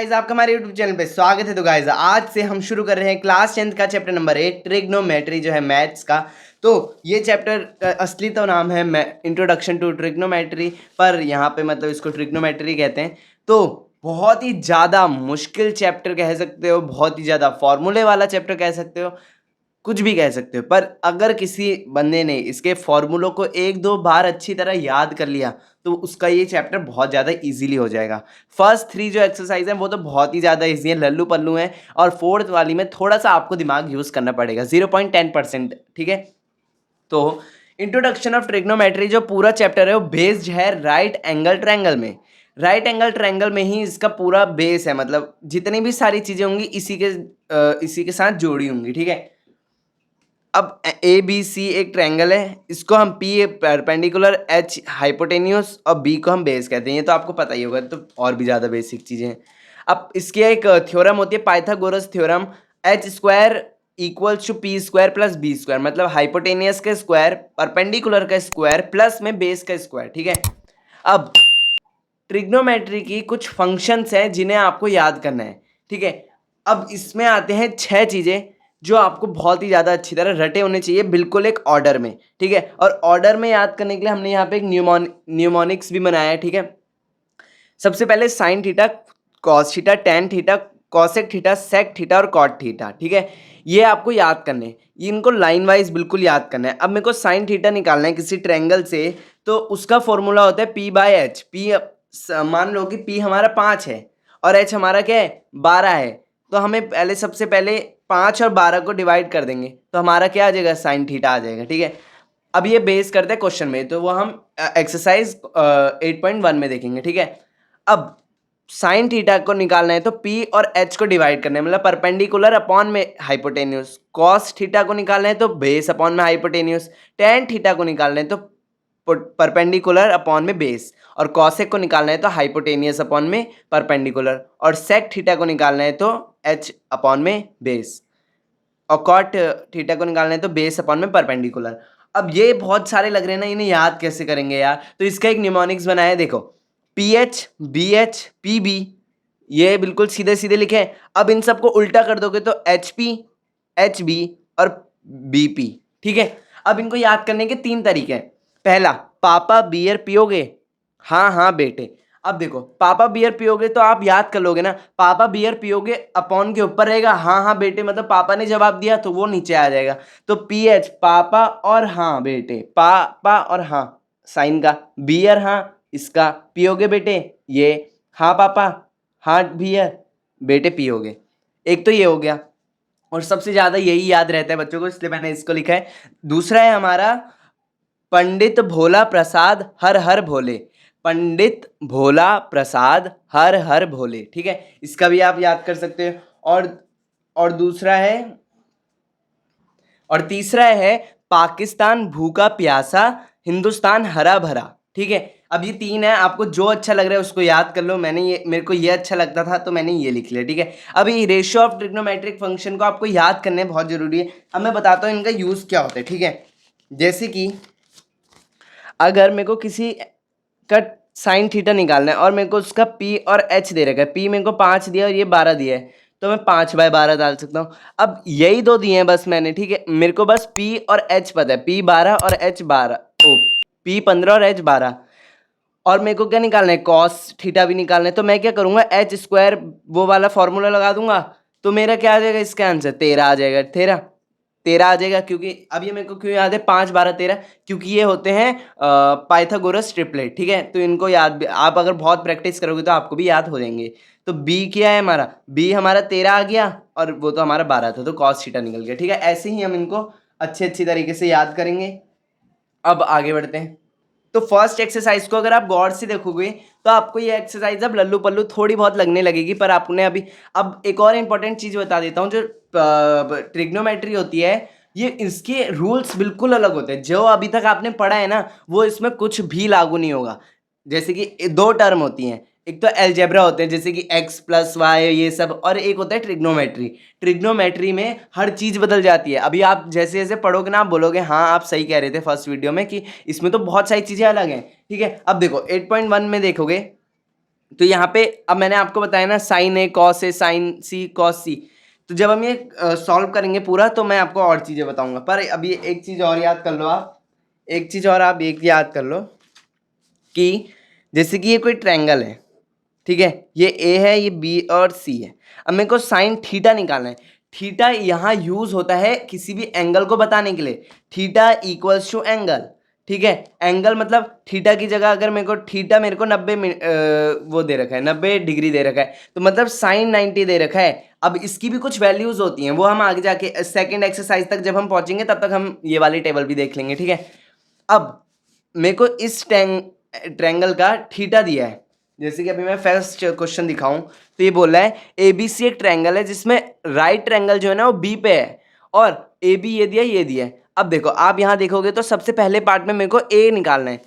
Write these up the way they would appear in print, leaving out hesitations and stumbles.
Guys, आपका हमारे YouTube channel पे स्वागत है। तो गाइस, आज से हम शुरू कर रहे हैं क्लास 10th का चैप्टर नंबर 8 ट्रिग्नोमेट्री जो है मैथ्स का। तो ये चैप्टर असली तो नाम है इंट्रोडक्शन टू ट्रिग्नोमेट्री, पर यहाँ पे मतलब इसको ट्रिग्नोमेट्री कहते हैं। तो बहुत ही ज़्यादा मुश्किल चैप्टर कह सकते हो, बहुत ही ज़्यादा फॉर्मूले वाला चैप्टर कह सकते हो, कुछ भी कह सकते हो। पर अगर किसी बंदे ने इसके फॉर्मूलों को एक दो बार अच्छी तरह याद कर लिया तो उसका ये चैप्टर बहुत ज़्यादा इजीली हो जाएगा। फर्स्ट 3 जो एक्सरसाइज हैं वो तो बहुत ही ज़्यादा इजी है, लल्लू पल्लू हैं, और फोर्थ वाली में थोड़ा सा आपको दिमाग यूज़ करना पड़ेगा 0.10%। ठीक है, तो इंट्रोडक्शन ऑफ ट्रिग्नोमेट्री जो पूरा चैप्टर है वो बेस्ड है राइट एंगल ट्रायंगल में। राइट एंगल ट्रायंगल में ही इसका पूरा बेस है, मतलब जितनी भी सारी चीज़ें होंगी इसी के साथ जोड़ी होंगी। ठीक है, अब ए बी सी एक ट्रायंगल है, इसको हम पी परपेंडिकुलर, एच हाइपोटेन्यूस और बी को हम बेस कहते हैं। ये तो आपको पता ही होगा, तो और भी ज़्यादा बेसिक चीज़ें हैं। अब इसकी एक थ्योरम होती है Pythagoras theorem, H square equals to P square plus B square, मतलब हाइपोटेनियस का स्क्वायर, परपेंडिकुलर का स्क्वायर प्लस में बेस का स्क्वायर। ठीक है, अब ट्रिग्नोमेट्री की कुछ फंक्शंस हैं जिन्हें आपको याद करना है। ठीक है, अब इसमें आते हैं 6 चीज़ें जो आपको बहुत ही ज़्यादा अच्छी तरह रटे होने चाहिए, बिल्कुल एक ऑर्डर में। ठीक है, और ऑर्डर में याद करने के लिए हमने यहाँ पे एक न्यूमोनिक्स भी बनाया है। ठीक है, सबसे पहले sine theta, cos theta, tan theta, cosec theta, sec theta और कॉट थीटा। ठीक है, ये आपको याद करने हैं, ये इनको लाइन वाइज बिल्कुल याद करना है। अब मेरे को साइन थीटा निकालना है किसी ट्रायंगल से, तो उसका फॉर्मूला होता है पी बाय एच। पी, मान लो कि पी हमारा 5 है और एच हमारा क्या है 12 है, तो हमें सबसे पहले 5 और 12 को डिवाइड कर देंगे तो हमारा क्या आ जाएगा, साइन थीटा आ जाएगा। ठीक है, अब ये बेस करते हैं क्वेश्चन में, तो वो हम एक्सरसाइज 8.1 में देखेंगे। ठीक है, अब साइन थीटा को निकालना है तो पी और एच को डिवाइड करना है, मतलब परपेंडिकुलर अपॉन में हाइपोटेन्यूस। कॉस थीटा को निकालना है तो बेस अपॉन में हाइपोटेन्यूस। टेन थीटा को निकालना है तो परपेंडिकुलर अपॉन में बेस, और कॉसेक को निकालना है तो हाइपोटेनियस अपॉन में परपेंडिकुलर, और सेक थीटा को निकालना है तो एच अपॉन में बेस, और कॉट थीटा को निकालना है तो बेस अपॉन में परपेंडिकुलर। अब ये बहुत सारे लग रहे हैं ना, इन्हें याद कैसे करेंगे यार, तो इसका एक न्यूमोनिक्स बनाया है, देखो P H, B H, P B, ये बिल्कुल सीधे सीधे लिखे हैं। अब इन सबको उल्टा कर दोगे तो एच पी, एच बी और बी पी। ठीक है, अब इनको याद करने के 3 तरीके हैं। पहला, पापा बियर पियोगे, हाँ हाँ बेटे। अब देखो, पापा बियर पियोगे तो आप याद कर लोगे ना, पापा बियर पियोगे अपॉन के ऊपर रहेगा हाँ हाँ बेटे, मतलब पापा ने जवाब दिया तो वो नीचे आ जाएगा। तो पी एच पापा और हाँ बेटे, पापा और हाँ साइन का, बियर हाँ इसका, पियोगे बेटे ये, हाँ पापा हाँ बियर बेटे पियोगे। एक तो ये हो गया, और सबसे ज्यादा यही याद रहता है बच्चों को, इसलिए मैंने इसको लिखा है। दूसरा है हमारा पंडित भोला प्रसाद हर हर भोले, पंडित भोला प्रसाद हर हर भोले। ठीक है, इसका भी आप याद कर सकते हो। और दूसरा है, और तीसरा है पाकिस्तान भूखा प्यासा, हिंदुस्तान हरा भरा। ठीक है, अब ये 3 है, आपको जो अच्छा लग रहा है उसको याद कर लो। मेरे को ये अच्छा लगता था तो मैंने ये लिख लिया। ठीक है, अब ये रेशियो ऑफ ट्रिग्नोमेट्रिक फंक्शन को आपको याद करने बहुत जरूरी है। अब मैं बताता हूँ इनका यूज क्या होता है। ठीक है, जैसे कि अगर मेरे को किसी का साइन थीटा निकालना है और मेरे को उसका पी और एच दे रखा है, पी मेरे को 5 दिया और ये 12 दिया है, तो मैं 5/12 डाल सकता हूँ। अब यही 2 दिए हैं बस मैंने। ठीक है, मेरे को बस पी और एच पता है, पी 12 और एच 12, ओ पी 15 और एच 12, और मेरे को क्या निकालना है, कॉस थीटा भी निकालना है। तो मैं क्या करूँगा, एच स्क्वायर वो वाला फॉर्मूला लगा दूंगा, तो मेरा क्या आ जाएगा, इसका आंसर 13 आ जाएगा। 13 आ जाएगा, क्योंकि अब ये मेरे को क्यों याद है 5 12 13, क्योंकि ये होते हैं पाइथागोरस ट्रिपलेट। ठीक है, तो इनको याद आप अगर बहुत प्रैक्टिस करोगे तो आपको भी याद हो जाएंगे। तो बी क्या है हमारा, बी हमारा 13 आ गया और वो तो हमारा 12 था, तो कॉस थीटा निकल गया। ठीक है, ऐसे ही हम इनको अच्छी तरीके से याद करेंगे। अब आगे बढ़ते हैं। तो फर्स्ट एक्सरसाइज को अगर आप गौर से देखोगे तो आपको ये एक्सरसाइज अब लल्लू पल्लू थोड़ी बहुत लगने लगेगी, पर आपने अभी, अब एक और इंपॉर्टेंट चीज बता देता हूँ, जो ट्रिग्नोमेट्री होती है ये, इसके रूल्स बिल्कुल अलग होते हैं। जो अभी तक आपने पढ़ा है ना वो इसमें कुछ भी लागू नहीं होगा। जैसे कि 2 टर्म होती हैं, एक तो एलजेब्रा होते हैं जैसे कि x प्लस वाई ये सब, और एक होता है ट्रिग्नोमेट्री। ट्रिग्नोमेट्री में हर चीज़ बदल जाती है। अभी आप जैसे जैसे पढ़ोगे ना आप बोलोगे हाँ आप सही कह रहे थे फर्स्ट वीडियो में कि इसमें तो बहुत सारी चीज़ें अलग हैं। ठीक है, अब देखो 8.1 में देखोगे, तो यहाँ पे अब मैंने आपको बताया ना sign A cos A sign C cos सी, तो जब हम ये सॉल्व करेंगे पूरा तो मैं आपको और चीज़ें बताऊंगा। पर अभी एक चीज़ और याद कर लो आप, एक चीज़ और आप एक याद कर लो कि जैसे कि ये कोई ट्रायंगल है, ठीक है, ये ए है, ये बी और सी है। अब मेरे को साइन थीटा निकालना है। थीटा यहाँ यूज होता है किसी भी एंगल को बताने के लिए। थीटा इक्वल्स टू एंगल, ठीक है। एंगल मतलब थीटा की जगह अगर मेरे को थीटा मेरे को 90 वो दे रखा है, 90 डिग्री दे रखा है, तो मतलब साइन 90 दे रखा है। अब इसकी भी कुछ वैल्यूज होती हैं, वो हम आगे जाके सेकेंड एक्सरसाइज तक जब हम पहुंचेंगे तब तक हम ये वाली टेबल भी देख लेंगे, ठीक है। अब मेरे को इस ट्रायंगल का थीटा दिया है। जैसे कि अभी मैं फर्स्ट क्वेश्चन दिखाऊं तो ये बोल रहा है ए बी सी एक ट्रायंगल है जिसमें राइट ट्रायंगल जो है ना वो बी पे है और ए बी ये दिया ये दिया है। अब देखो आप यहाँ देखोगे तो सबसे पहले पार्ट में मेरे को ए निकालना है,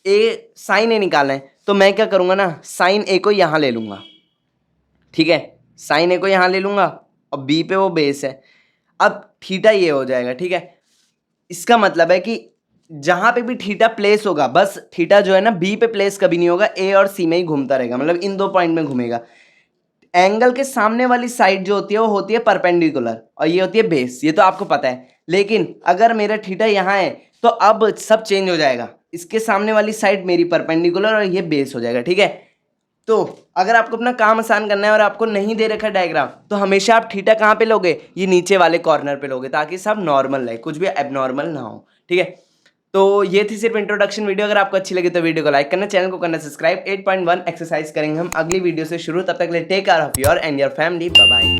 ए साइन ए निकालना है। तो मैं क्या करूँगा ना, साइन ए को यहाँ ले लूँगा, ठीक है, साइन ए को यहाँ ले लूँगा और बी पे वो बेस है। अब थीटा ये हो जाएगा, ठीक है। इसका मतलब है कि जहां पे भी थीटा प्लेस होगा, बस थीटा जो है ना बी पे प्लेस कभी नहीं होगा, ए और सी में ही घूमता रहेगा, मतलब इन दो पॉइंट में घूमेगा। एंगल के सामने वाली साइड जो होती है वो होती है परपेंडिकुलर और ये होती है बेस, ये तो आपको पता है। लेकिन अगर मेरा थीटा यहाँ है तो अब सब चेंज हो जाएगा, इसके सामने वाली साइड मेरी परपेंडिकुलर और ये बेस हो जाएगा, ठीक है। तो अगर आपको अपना काम आसान करना है और आपको नहीं दे रखा डायग्राम, तो हमेशा आप थीटा कहाँ पे लोगे, ये नीचे वाले कॉर्नर पे लोगे, ताकि सब नॉर्मल रहे, कुछ भी एबनॉर्मल ना हो, ठीक है। तो ये थी सिर्फ इंट्रोडक्शन वीडियो। अगर आपको अच्छी लगी तो वीडियो को लाइक करना, चैनल को करना सब्सक्राइब। 8.1 एक्सरसाइज करेंगे हम अगली वीडियो से शुरू, तब तक ले take care of your and your family, bye bye.